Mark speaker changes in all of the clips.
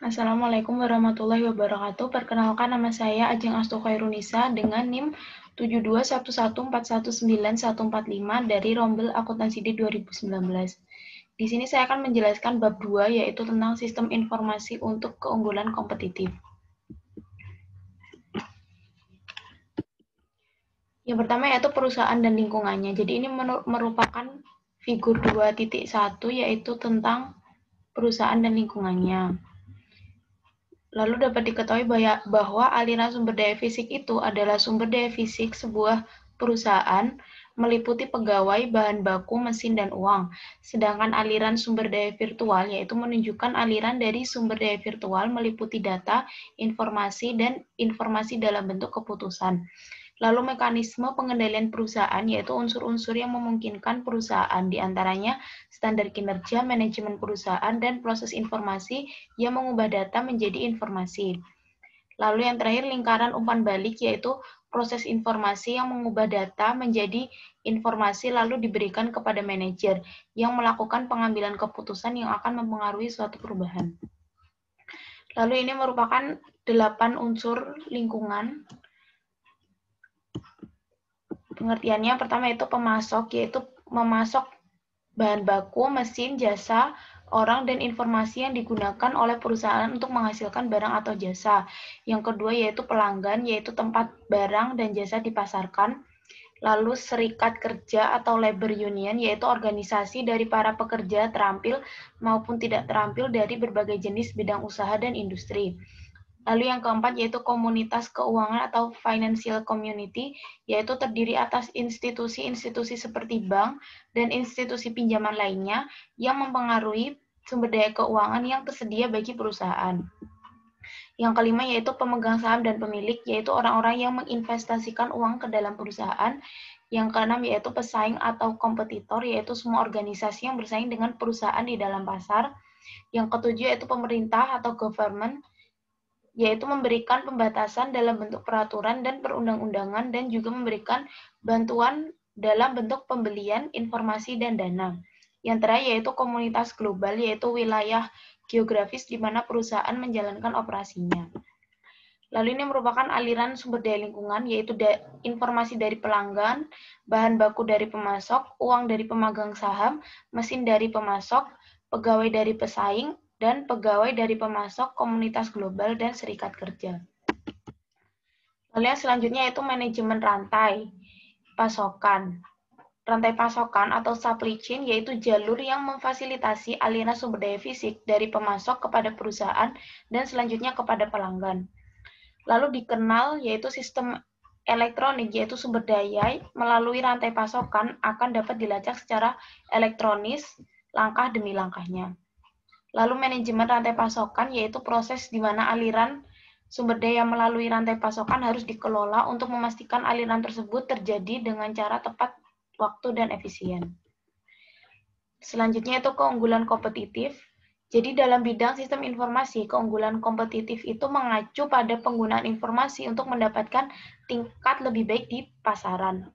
Speaker 1: Assalamualaikum warahmatullahi wabarakatuh. Perkenalkan, nama saya Ajeng Astu Khairunisa dengan NIM 7211419145 dari Rombel Akuntansi D 2019. Di sini saya akan menjelaskan bab 2, yaitu tentang sistem informasi untuk keunggulan kompetitif. Yang pertama yaitu perusahaan dan lingkungannya. Jadi ini merupakan figur 2.1, yaitu tentang perusahaan dan lingkungannya. Lalu dapat diketahui bahwa aliran sumber daya fisik itu adalah sumber daya fisik sebuah perusahaan meliputi pegawai, bahan baku, mesin, dan uang. Sedangkan aliran sumber daya virtual yaitu menunjukkan aliran dari sumber daya virtual meliputi data, informasi, dan informasi dalam bentuk keputusan. Lalu mekanisme pengendalian perusahaan yaitu unsur-unsur yang memungkinkan perusahaan, diantaranya standar kinerja, manajemen perusahaan, dan proses informasi yang mengubah data menjadi informasi. Lalu yang terakhir lingkaran umpan balik yaitu proses informasi yang mengubah data menjadi informasi lalu diberikan kepada manajer yang melakukan pengambilan keputusan yang akan mempengaruhi suatu perubahan. Lalu ini merupakan 8 unsur lingkungan. Pengertiannya pertama itu pemasok, yaitu memasok bahan baku, mesin, jasa, orang, dan informasi yang digunakan oleh perusahaan untuk menghasilkan barang atau jasa. Yang kedua yaitu pelanggan, yaitu tempat barang dan jasa dipasarkan. Lalu serikat kerja atau labor union, yaitu organisasi dari para pekerja terampil maupun tidak terampil dari berbagai jenis bidang usaha dan industri. Lalu yang keempat yaitu komunitas keuangan atau financial community, yaitu terdiri atas institusi-institusi seperti bank dan institusi pinjaman lainnya yang mempengaruhi sumber daya keuangan yang tersedia bagi perusahaan. Yang kelima yaitu pemegang saham dan pemilik, yaitu orang-orang yang menginvestasikan uang ke dalam perusahaan. Yang keenam yaitu pesaing atau kompetitor, yaitu semua organisasi yang bersaing dengan perusahaan di dalam pasar. Yang ketujuh yaitu pemerintah atau government, yaitu memberikan pembatasan dalam bentuk peraturan dan perundang-undangan dan juga memberikan bantuan dalam bentuk pembelian, informasi, dan dana. Yang terakhir yaitu komunitas global, yaitu wilayah geografis di mana perusahaan menjalankan operasinya. Lalu ini merupakan aliran sumber daya lingkungan, yaitu informasi dari pelanggan, bahan baku dari pemasok, uang dari pemegang saham, mesin dari pemasok, pegawai dari pesaing, dan pegawai dari pemasok, komunitas global, dan serikat kerja. Lalu yang selanjutnya yaitu manajemen rantai pasokan. Rantai pasokan atau supply chain yaitu jalur yang memfasilitasi aliran sumber daya fisik dari pemasok kepada perusahaan dan selanjutnya kepada pelanggan. Lalu dikenal yaitu sistem elektronik, yaitu sumber daya melalui rantai pasokan akan dapat dilacak secara elektronis langkah demi langkahnya. Lalu manajemen rantai pasokan yaitu proses di mana aliran sumber daya melalui rantai pasokan harus dikelola untuk memastikan aliran tersebut terjadi dengan cara tepat waktu dan efisien. Selanjutnya itu keunggulan kompetitif. Jadi dalam bidang sistem informasi, keunggulan kompetitif itu mengacu pada penggunaan informasi untuk mendapatkan tingkat lebih baik di pasaran.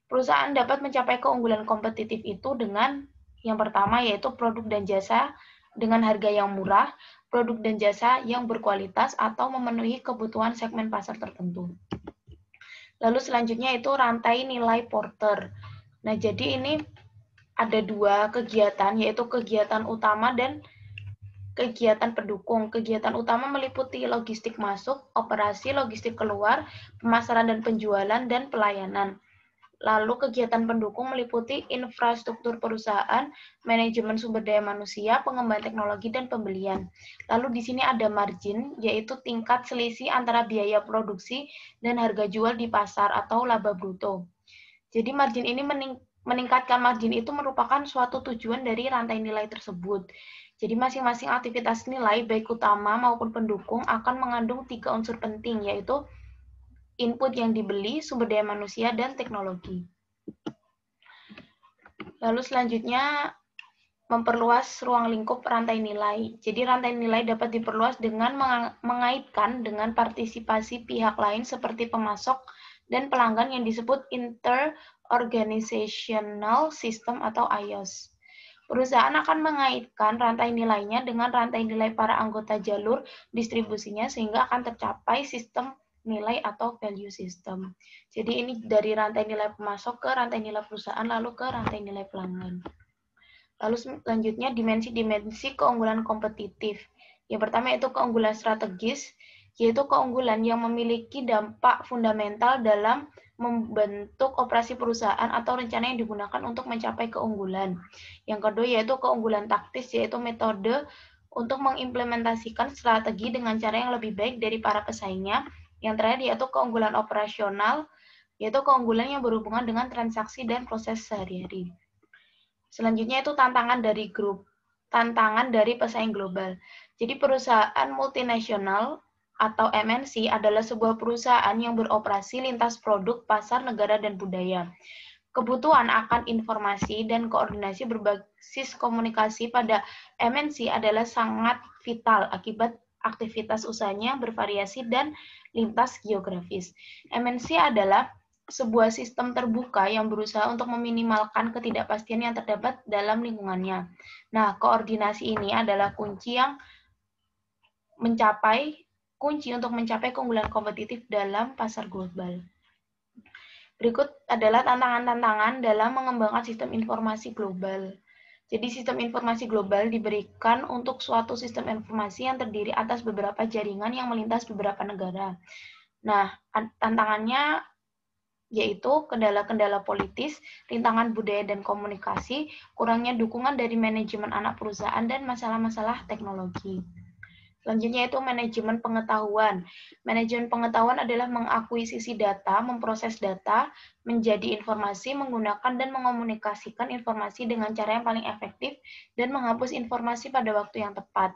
Speaker 1: Perusahaan dapat mencapai keunggulan kompetitif itu dengan yang pertama yaitu produk dan jasa dengan harga yang murah, produk dan jasa yang berkualitas atau memenuhi kebutuhan segmen pasar tertentu. Lalu selanjutnya itu rantai nilai Porter. Nah, jadi ini ada dua kegiatan, yaitu kegiatan utama dan kegiatan pendukung. Kegiatan utama meliputi logistik masuk, operasi logistik keluar, pemasaran dan penjualan, dan pelayanan. Lalu kegiatan pendukung meliputi infrastruktur perusahaan, manajemen sumber daya manusia, pengembangan teknologi, dan pembelian. Lalu di sini ada margin, yaitu tingkat selisih antara biaya produksi dan harga jual di pasar atau laba bruto. Jadi margin ini meningkatkan margin itu merupakan suatu tujuan dari rantai nilai tersebut. Jadi masing-masing aktivitas nilai, baik utama maupun pendukung, akan mengandung 3 unsur penting, yaitu input yang dibeli, sumber daya manusia, dan teknologi. Lalu selanjutnya, memperluas ruang lingkup rantai nilai. Jadi rantai nilai dapat diperluas dengan mengaitkan dengan partisipasi pihak lain seperti pemasok dan pelanggan yang disebut Inter-Organizational System atau IOS. Perusahaan akan mengaitkan rantai nilainya dengan rantai nilai para anggota jalur distribusinya sehingga akan tercapai sistem nilai atau value system. Jadi ini dari rantai nilai pemasok ke rantai nilai perusahaan lalu ke rantai nilai pelanggan. Lalu selanjutnya dimensi-dimensi keunggulan kompetitif. Yang pertama itu keunggulan strategis, yaitu keunggulan yang memiliki dampak fundamental dalam membentuk operasi perusahaan atau rencana yang digunakan untuk mencapai keunggulan. Yang kedua yaitu keunggulan taktis, yaitu metode untuk mengimplementasikan strategi dengan cara yang lebih baik dari para pesaingnya. Yang terakhir yaitu keunggulan operasional, yaitu keunggulan yang berhubungan dengan transaksi dan proses sehari-hari. Selanjutnya itu tantangan dari grup, tantangan dari pesaing global. Jadi perusahaan multinasional atau MNC adalah sebuah perusahaan yang beroperasi lintas produk, pasar, negara, dan budaya. Kebutuhan akan informasi dan koordinasi berbasis komunikasi pada MNC adalah sangat vital akibat aktivitas usahanya bervariasi dan lintas geografis. MNC adalah sebuah sistem terbuka yang berusaha untuk meminimalkan ketidakpastian yang terdapat dalam lingkungannya. Nah, koordinasi ini adalah kunci untuk mencapai keunggulan kompetitif dalam pasar global. Berikut adalah tantangan-tantangan dalam mengembangkan sistem informasi global. Jadi sistem informasi global diberikan untuk suatu sistem informasi yang terdiri atas beberapa jaringan yang melintas beberapa negara. Nah, tantangannya yaitu kendala-kendala politis, rintangan budaya dan komunikasi, kurangnya dukungan dari manajemen anak perusahaan, dan masalah-masalah teknologi. Selanjutnya itu manajemen pengetahuan. Manajemen pengetahuan adalah mengakuisisi data, memproses data, menjadi informasi, menggunakan dan mengomunikasikan informasi dengan cara yang paling efektif, dan menghapus informasi pada waktu yang tepat.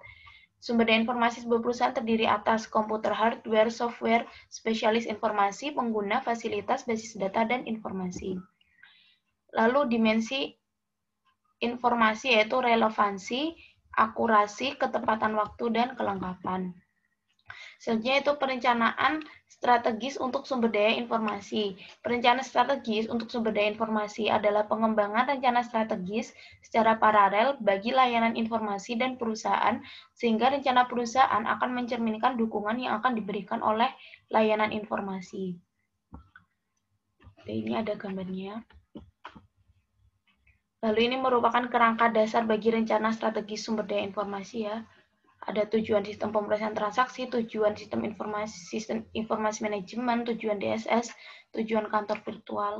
Speaker 1: Sumber daya informasi sebuah perusahaan terdiri atas komputer, hardware, software, spesialis informasi, pengguna, fasilitas, basis data, dan informasi. Lalu dimensi informasi yaitu relevansi, akurasi, ketepatan waktu, dan kelengkapan. Selanjutnya itu perencanaan strategis untuk sumber daya informasi. Perencanaan strategis untuk sumber daya informasi adalah pengembangan rencana strategis secara paralel bagi layanan informasi dan perusahaan, sehingga rencana perusahaan akan mencerminkan dukungan yang akan diberikan oleh layanan informasi. Ini ada gambarnya. Lalu ini merupakan kerangka dasar bagi rencana strategis sumber daya informasi ya. Ada tujuan sistem pemrosesan transaksi, tujuan sistem informasi manajemen, tujuan DSS, tujuan kantor virtual.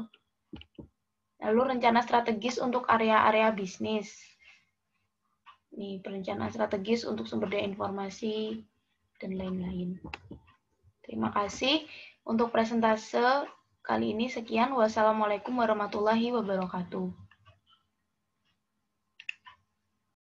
Speaker 1: Lalu rencana strategis untuk area-area bisnis. Ini perencanaan strategis untuk sumber daya informasi dan lain-lain. Terima kasih untuk presentase kali ini. Sekian. Wassalamualaikum warahmatullahi wabarakatuh.